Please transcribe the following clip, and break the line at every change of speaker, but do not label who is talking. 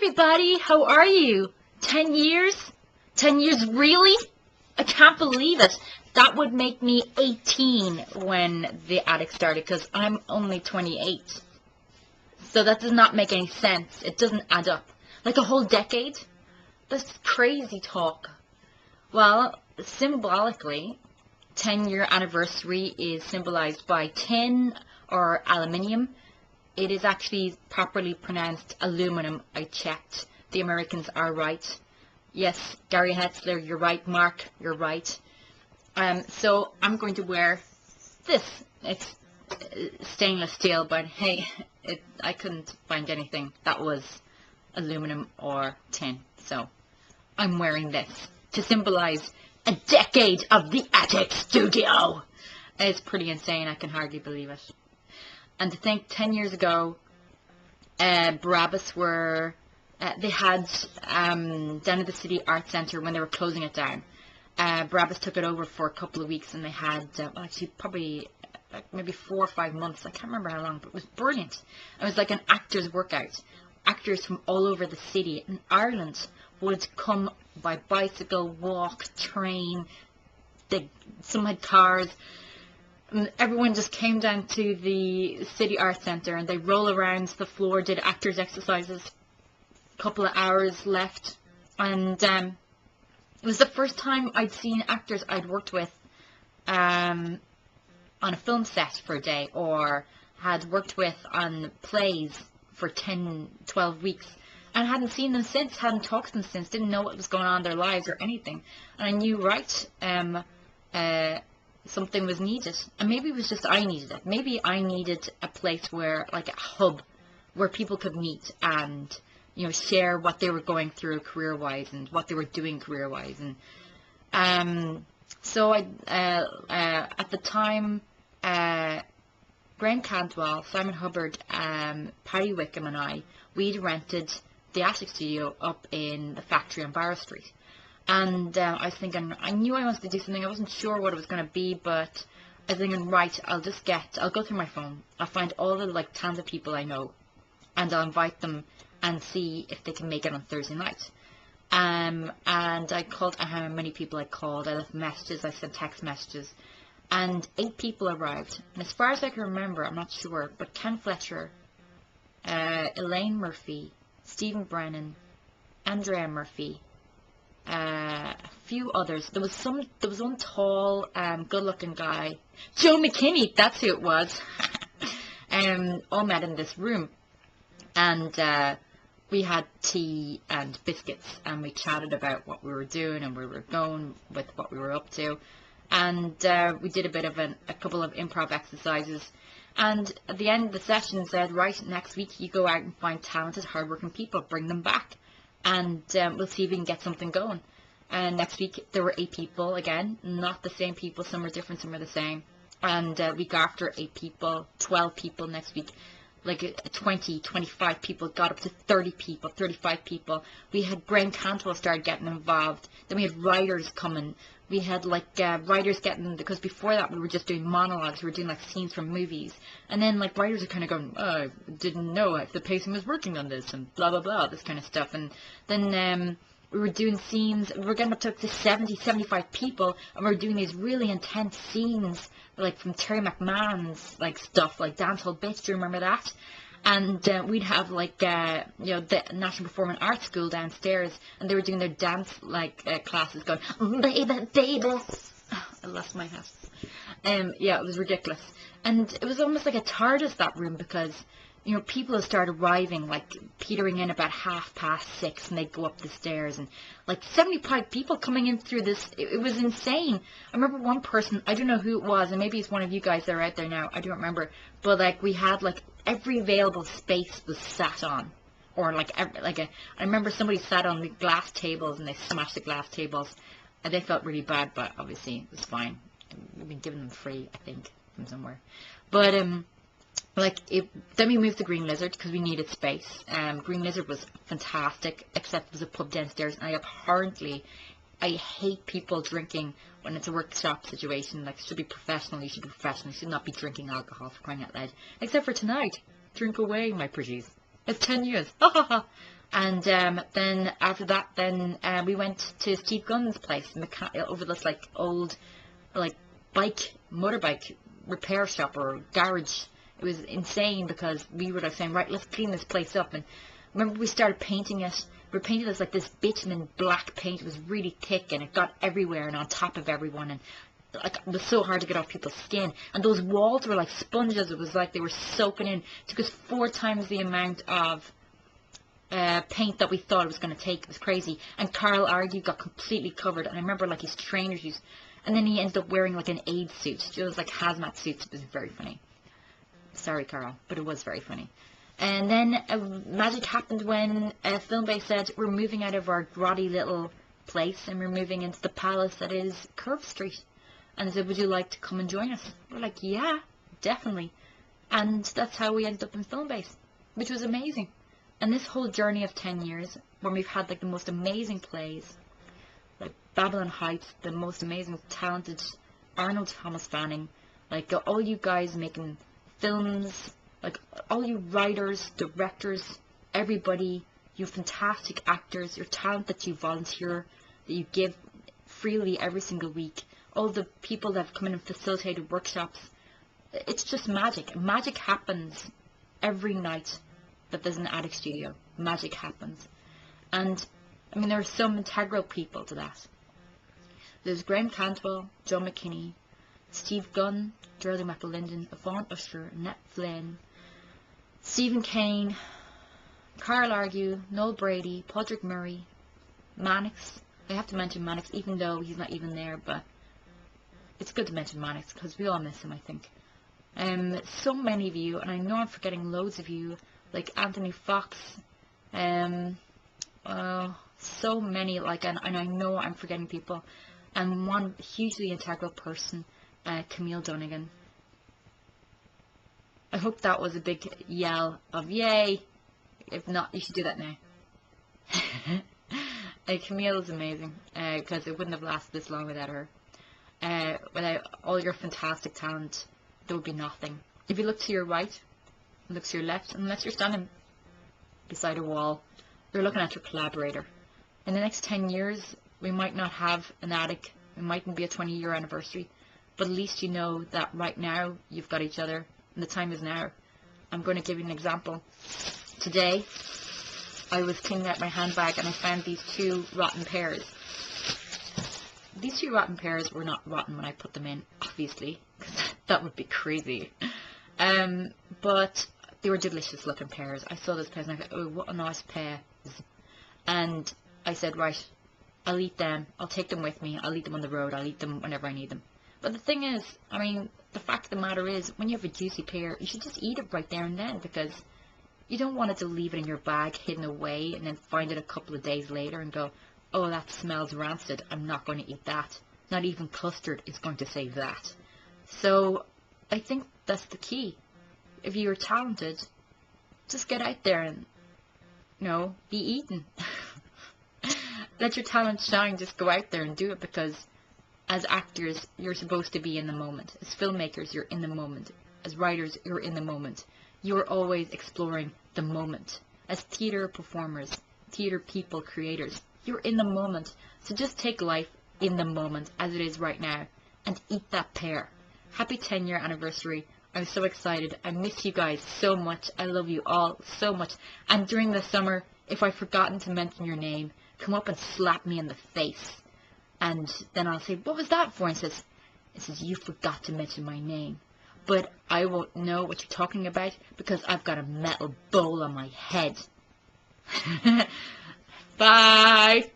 everybody, how are you? 10 years? 10 years really? I can't believe it. That would make me 18 when the attic started, because I'm only 28. So that does not make any sense. It doesn't add up. Like a whole decade? That's crazy talk. Well, symbolically, 10-year anniversary is symbolized by tin or aluminium. It is actually properly pronounced aluminum. I checked. The Americans are right. Yes, Gary Hetzler, you're right. Mark, you're right. So I'm going to wear this. It's stainless steel, but hey, I couldn't find anything that was aluminum or tin. So I'm wearing this to symbolize a decade of the Attic Studio. It's pretty insane. I can hardly believe it. And to think 10 years ago, Barabbas were, they had down at the City Art Centre when they were closing it down. Barabbas took it over for a couple of weeks, and they had actually probably maybe 4 or 5 months. I can't remember how long, but it was brilliant. It was like an actor's workout. Actors from all over the city in Ireland would come by bicycle, walk, train. Some had cars. And everyone just came down to the City Art Centre, and they roll around the floor, did actors' exercises. A couple of hours left, and it was the first time I'd seen actors I'd worked with on a film set for a day, or had worked with on plays for 10, 12 weeks, and hadn't seen them since, hadn't talked to them since, didn't know what was going on in their lives or anything. And I knew something was needed, and maybe it was just I needed it. Maybe I needed a place where, like a hub, where people could meet and, you know, share what they were going through career-wise and what they were doing career-wise. And so I, at the time, Graham Cantwell, Simon Hubbard, Paddy Wickham and I, we'd rented the Attic Studio up in the factory on Barrow Street. And I was thinking, I knew I wanted to do something. I wasn't sure what it was going to be, but I was thinking, right, I'll go through my phone. I'll find all the, like, tons of people I know, and I'll invite them and see if they can make it on Thursday night. And I called, how many people I called. I left messages, I sent text messages, and 8 people arrived. And as far as I can remember, I'm not sure, but Ken Fletcher, Elaine Murphy, Stephen Brennan, Andrea Murphy, a few others. There was one tall, good-looking guy, Joe McKinney. That's who it was. All met in this room, and we had tea and biscuits, and we chatted about what we were doing and where we were going with what we were up to, and we did a bit of a couple of improv exercises. And at the end of the session, said, right, next week you go out and find talented, hardworking people, bring them back, and we'll see if we can get something going. And next week there were 8 people again, not the same people. Some were different, some were the same. And week after, 8 people, 12 people. Next week, like 20, 25 people, got up to 30 people, 35 people. We had Graham Cantwell started getting involved. Then we had writers coming. We had like writers getting, because before that we were just doing monologues. We were doing like scenes from movies. And then like writers are kind of going, oh, I didn't know if the pacing was working on this and blah, blah, blah, this kind of stuff. And then we were doing scenes. We were getting up to 70, 75 people, and we were doing these really intense scenes, like from Terry McMahon's like stuff, like Dancehall Bitch. Do you remember that? And we'd have like you know, the National Performing Arts School downstairs, and they were doing their dance like classes, going baby, baby. Oh, I lost my hat. Yeah, it was ridiculous, and it was almost like a TARDIS, that room, because, you know, people had started arriving, like petering in about 6:30, and they'd go up the stairs, and like 75 people coming in through this. It was insane. I remember one person, I don't know who it was, and maybe it's one of you guys that are out there now, I don't remember, but like we had like every available space was sat on, or like I remember somebody sat on the glass tables, and they smashed the glass tables, and they felt really bad, but obviously it was fine. We've been giving them free, I think, from somewhere. But then we moved to Green Lizard because we needed space. Green Lizard was fantastic, except it was a pub downstairs, and I hate people drinking when it's a workshop situation. Like, it should be professional, you should be professional, you should not be drinking alcohol, for crying out loud. Except for tonight. Drink away, my pretties. It's 10 years. Ha ha ha. And then after that, then we went to Steve Gunn's place over this like old like motorbike repair shop or garage. It was insane because we were like saying, right, let's clean this place up. And remember, we started painting it. We painted it like this bitumen black paint. It was really thick and it got everywhere and on top of everyone, and like it was so hard to get off people's skin. And those walls were like sponges. It was like they were soaking in. It took us 4 times the amount of paint that we thought it was going to take. It was crazy. And Carl Argue got completely covered. And I remember like his trainers used, and then he ended up wearing like an aid suit. It was like hazmat suits. It was very funny. Sorry, Carl, but it was very funny. And then magic happened when Filmbase said, we're moving out of our grotty little place and we're moving into the palace that is Curve Street. And they said, would you like to come and join us? We're like, yeah, definitely. And that's how we ended up in Filmbase, which was amazing. And this whole journey of 10 years, where we've had like the most amazing plays, like Babylon Heights, the most amazing, talented Arnold Thomas Fanning, like all you guys making films, like all you writers, directors, everybody, you fantastic actors, your talent that you volunteer, that you give freely every single week, all the people that have come in and facilitated workshops. It's just magic. Magic happens every night that there's an attic studio. Magic happens. And I mean, there are some integral people to that. There's Graham Cantwell, John McKinney, Steve Gunn, Geraldine McAlinden, Yvonne Usher, Annette Flynn, Stephen Kane, Carl Argue, Noel Brady, Padraig Murray, Mannix. I have to mention Mannix even though he's not even there, but it's good to mention Mannix because we all miss him, I think. So many of you, and I know I'm forgetting loads of you, like Anthony Fox, so many, like, and I know I'm forgetting people, and one hugely integral person, Camille Donegan. I hope that was a big yell of yay. If not, you should do that now. Camille is amazing, because it wouldn't have lasted this long without her. Without all your fantastic talent, there would be nothing. If you look to your right, look to your left, unless you're standing beside a wall, you're looking at your collaborator. In the next 10 years, we might not have an attic, it mightn't be a 20-year anniversary, but at least you know that right now you've got each other, and the time is now. I'm going to give you an example. Today, I was cleaning out my handbag and I found these 2 rotten pears. These 2 rotten pears were not rotten when I put them in, obviously, because that would be crazy. But they were delicious looking pears. I saw those pears and I thought, oh, what a nice pear. And I said, right, I'll eat them. I'll take them with me. I'll eat them on the road. I'll eat them whenever I need them. But the thing is, I mean, the fact of the matter is, when you have a juicy pear, you should just eat it right there and then, because you don't want it to leave it in your bag hidden away and then find it a couple of days later and go, oh, that smells rancid. I'm not going to eat that. Not even custard is going to save that. So I think that's the key. If you're talented, just get out there and, you know, be eaten. Let your talent shine. Just go out there and do it, because as actors, you're supposed to be in the moment. As filmmakers, you're in the moment. As writers, you're in the moment. You're always exploring the moment. As theater performers, theater people, creators, you're in the moment. So just take life in the moment as it is right now and eat that pear. Happy 10-year anniversary. I'm so excited. I miss you guys so much. I love you all so much. And during the summer, if I've forgotten to mention your name, come up and slap me in the face. And then I'll say, what was that for? And it says, you forgot to mention my name. But I won't know what you're talking about because I've got a metal bowl on my head. Bye.